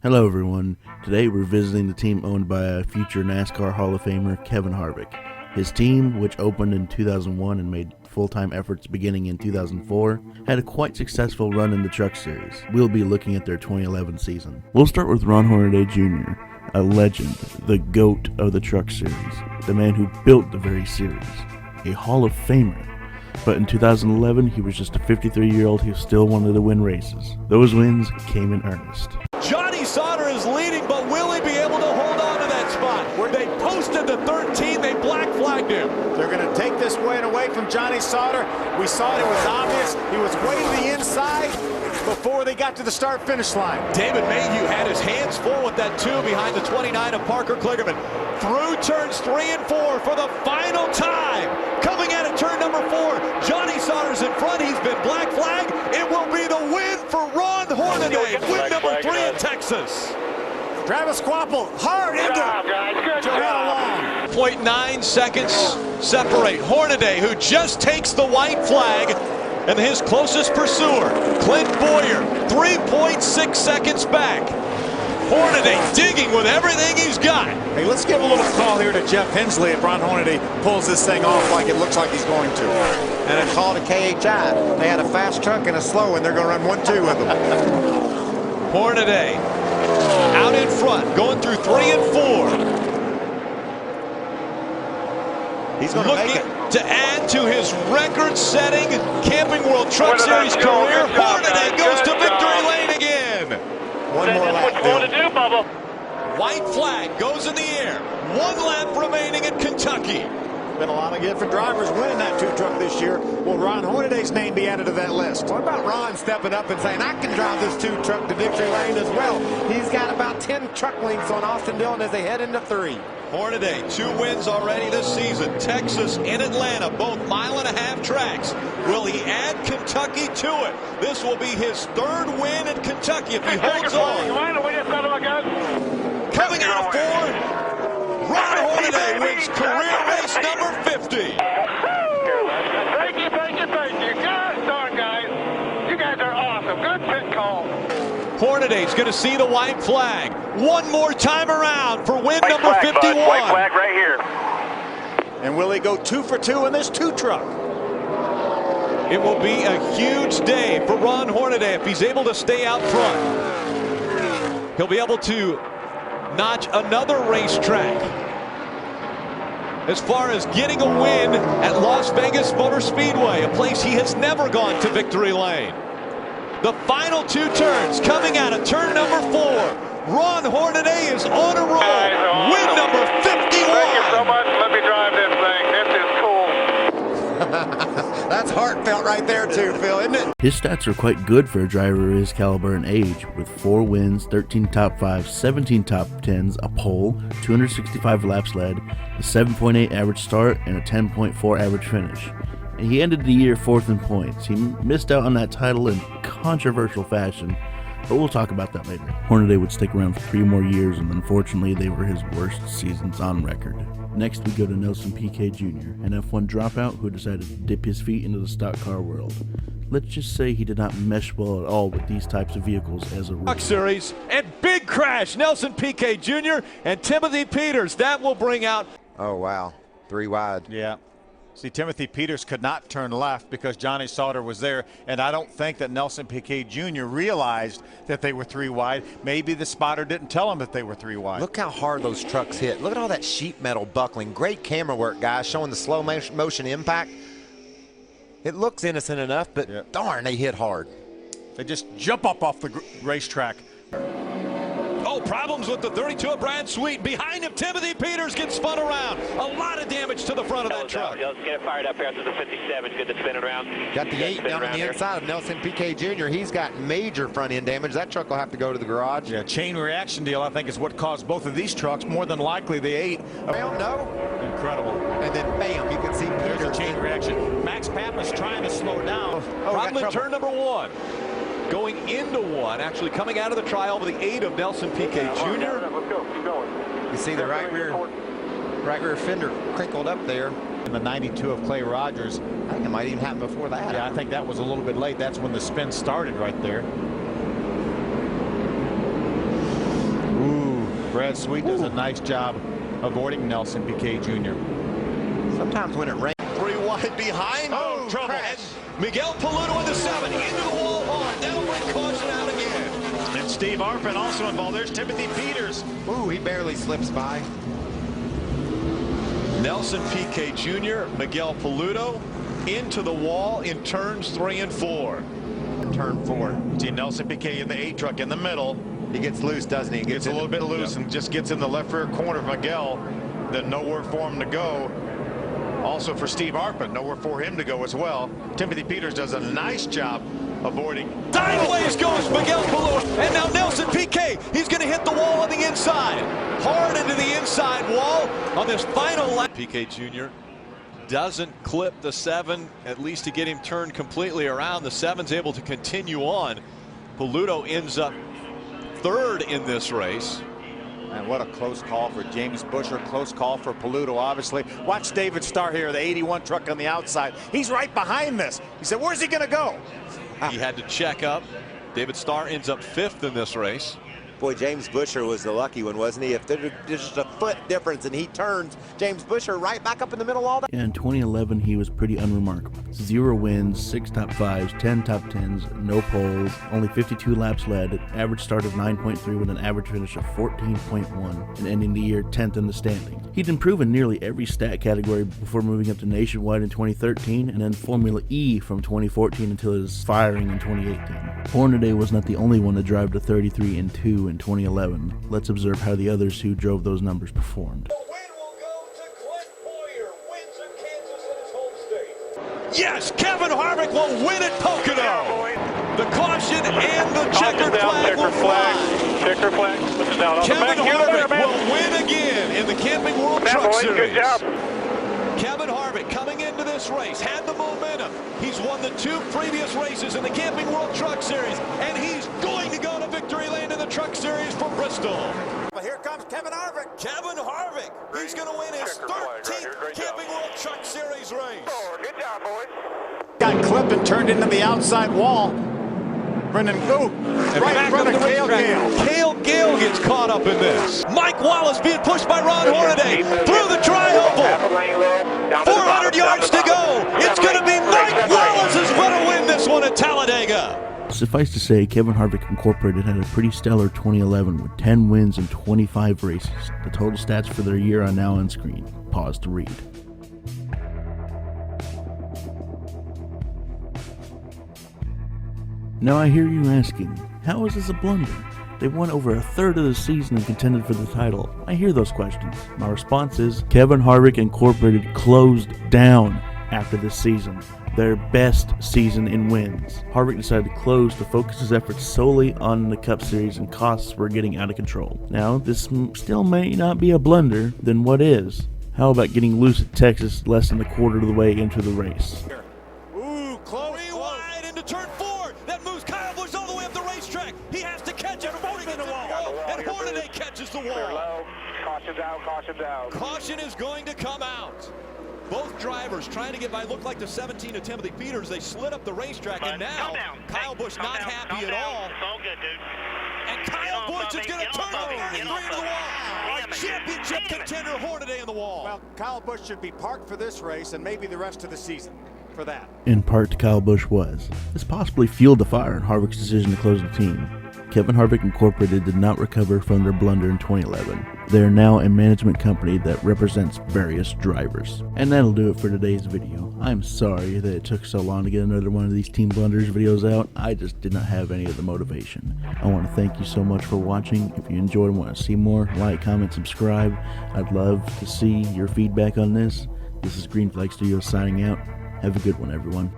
Hello everyone. Today we're visiting the team owned by a future NASCAR Hall of Famer, Kevin Harvick. His team, which opened in 2001 and made full-time efforts beginning in 2004, had a quite successful run in the Truck Series. We'll be looking at their 2011 season. We'll start with Ron Hornaday Jr., a legend, the GOAT of the Truck Series, the man who built the very series, a Hall of Famer. But in 2011, he was just a 53-year-old who still wanted to win races. Those wins came in earnest. Johnny Sauter is leading, but will he be able to hold on to that spot? Where they posted the 13, they black flagged him. They're going to take this win away from Johnny Sauter. We saw it was obvious. He was way to the inside before they got to the start-finish line. David Mayhew had his hands full with that 2 behind the 29 of Parker Kligerman. Through turns 3 and 4 for the final time. Coming out of turn number 4, Johnny Sauter's in front. He's been black flagged. It will be the win for Ron Hornaday. Win number 3 in Texas. Travis Quapple hard into Johanna Long. 0.9 seconds separate Hornaday, who just takes the white flag, and his closest pursuer, Clint Boyer, 3.6 seconds back. Hornaday digging with everything he's got. Hey, let's give a little call here to Jeff Hensley if Ron Hornaday pulls this thing off like it looks like he's going to. And a call to KHI. They had a fast truck and a slow, and they're going to run 1-2 with them. Hornaday out in front, going through 3 and 4. He's going to make it. To add to his record-setting Camping World Truck Series career, Hornaday goes to victory lane again. One more lap, Bill. White flag goes in the air. 1 lap remaining in Kentucky. Been a lot of different drivers winning that 2-truck this year. Will Ron Hornaday's name be added to that list? What about Ron stepping up and saying, I can drive this 2-truck to victory lane as well? He's got about 10 truck lengths on Austin Dillon as they head into 3. Hornaday, 2 wins already this season. Texas and Atlanta, both 1.5-mile tracks. Will he add Kentucky to it? This will be his 3rd win in Kentucky if he holds on. Coming out of 4, Ron Hornaday wins career race number 50. Thank you. Gosh darn, guys. You guys are awesome. Good pit call. Hornaday's going to see the white flag. One more time around for win number 51. White flag right here. And will he go 2 for 2 in this 2-truck? It will be a huge day for Ron Hornaday if he's able to stay out front. He'll be able to notch another racetrack as far as getting a win at Las Vegas Motor Speedway, a place he has never gone to victory lane. The final 2 turns coming out of turn number 4. Ron Hornaday is on a roll. Win number 51. Thank you so much. Let me drive this thing. This is cool. That's heartfelt right there too, Phil, isn't it? His stats are quite good for a driver of his caliber and age, with 4 wins, 13 top 5s, 17 top 10s, a pole, 265 laps led, a 7.8 average start, and a 10.4 average finish. And he ended the year 4th in points. He missed out on that title in controversial fashion, but we'll talk about that later. Hornaday would stick around for 3 more years, and unfortunately they were his worst seasons on record. Next we go to Nelson Piquet Jr., an F1 dropout who decided to dip his feet into the stock car world. Let's just say he did not mesh well at all with these types of vehicles as a rookie. Truck Series and big crash. Nelson Piquet Jr. and Timothy Peters. That will bring out. Oh, wow. 3 wide. Yeah. See, Timothy Peters could not turn left because Johnny Sauter was there, and I don't think that Nelson Piquet Jr. realized that they were 3 wide. Maybe the spotter didn't tell him that they were 3 wide. Look how hard those trucks hit. Look at all that sheet metal buckling. Great camera work, guys, showing the slow motion impact. It looks innocent enough, but darn, they hit hard. They just jump up off the racetrack. Oh, problems with the 32 of Brad Sweet. Behind him, Timothy Peters gets spun around. A lot of damage to the front of that truck. Let's get it fired up here after the 57. Good to spin it around. Got the 8 down on the inside of Nelson Piquet Jr. He's got major front end damage. That truck will have to go to the garage. Yeah, chain reaction deal, I think, is what caused both of these trucks. More than likely, the 8. Well, no. Incredible. And then, bam, you can see There's Peters. a chain reaction. Max Pappas trying to slow down. Problem in turn number 1. Going into 1, actually coming out of the trial with the 8 of Nelson Piquet Jr. Let's go. Keep going. You see the right rear fender crinkled up there. And the 92 of Clay Rogers. I think it might even happen before that. Yeah, I think that was a little bit late. That's when the spin started right there. Brad Sweet does a nice job avoiding Nelson Piquet Jr. Sometimes when it rains. 3 wide behind. Oh, trouble. And Miguel Paludo in the 7, into the wall hard. That'll bring caution out again. And Steve Arpin also involved. There's Timothy Peters. Ooh, he barely slips by. Nelson Piquet Jr., Miguel Paludo into the wall in turns 3 and 4. Turn 4. See Nelson Piquet in the 8 truck in the middle. He gets loose, doesn't he? Gets a little bit loose and just gets in the left rear corner of Miguel. Then nowhere for him to go. Also for Steve Arpin, nowhere for him to go as well. Timothy Peters does a nice job avoiding. Sideways goes Miguel Paludo. And now Nelson Piquet. He's going to hit the wall on the inside. Hard into the inside wall on this final lap. Piquet Jr. doesn't clip the 7, at least to get him turned completely around. The 7's able to continue on. Paludo ends up 3rd in this race. And what a close call for James Busher. Close call for Paludo, obviously. Watch David Starr here, the 81 truck on the outside. He's right behind this. He said, where's he going to go? He had to check up. David Starr ends up 5th in this race. Boy, James Busher was the lucky one, wasn't he? If there's just a foot difference and he turns, James Busher right back up in the middle all day. Yeah, in 2011, he was pretty unremarkable. 0 wins, 6 top 5s, 10 top 10s, no poles, only 52 laps led, average start of 9.3 with an average finish of 14.1, and ending the year 10th in the standings. He'd improve in nearly every stat category before moving up to Nationwide in 2013, and then Formula E from 2014 until his firing in 2018. Hornaday was not the only one to drive to 33 and 2 in 2011. Let's observe how the others who drove those numbers performed. Yes, Kevin Harvick will win at Pocono. The caution and the checkered flag will fly. Checker flag. Kevin Harvick will win again in the Camping World Truck Series. Good job. Kevin Harvick coming into this race had the momentum. He's won the 2 previous races in the Camping World Truck Series, and he's going to go to victory lane in the Truck Series from Bristol. Well, here comes Kevin Harvick. Kevin Harvick, he's going to win his 13th Camping World Truck Series race. Oh, good job, boys. Got clipped and turned into the outside wall. Brendan, right in front of Cale Gale. Cale Gale gets caught up in this. Mike Wallace being pushed by Ron Hornaday through the tri-oval. 400 yards to go. It's going to be Mike Wallace who's going to win this one at Talladega. Suffice to say, Kevin Harvick Incorporated had a pretty stellar 2011 with 10 wins and 25 races. The total stats for their year are now on screen. Pause to read. Now I hear you asking, how is this a blunder? They won over a third of the season and contended for the title. I hear those questions. My response is, Kevin Harvick Incorporated closed down after this season. Their best season in wins. Harvick decided to close to focus his efforts solely on the Cup Series, and costs were getting out of control. Now, this still may not be a blunder, then what is? How about getting loose at Texas less than a quarter of the way into the race? Ooh, close. 3 wide into turn 4. That moves Kyle Busch all the way up the racetrack. He has to catch it before he gets in the wall. And Hornaday catches the wall. Caution's out, caution's out. Caution is going to come out. Both drivers trying to get by. Looked like the 17 of Timothy Peters. They slid up the racetrack, and now Kyle Busch not happy at all. It's all good, dude. And Kyle Busch is going to turn over and into the wall. Our championship contender Hornaday in the wall. Well, Kyle Busch should be parked for this race and maybe the rest of the season for that. In part, Kyle Busch was. This possibly fueled the fire in Harvick's decision to close the team. Kevin Harvick Incorporated did not recover from their blunder in 2011. They are now a management company that represents various drivers. And that'll do it for today's video. I'm sorry that it took so long to get another one of these Team Blunders videos out. I just did not have any of the motivation. I want to thank you so much for watching. If you enjoyed and want to see more, like, comment, subscribe. I'd love to see your feedback on this. This is Green Flag Studios signing out. Have a good one, everyone.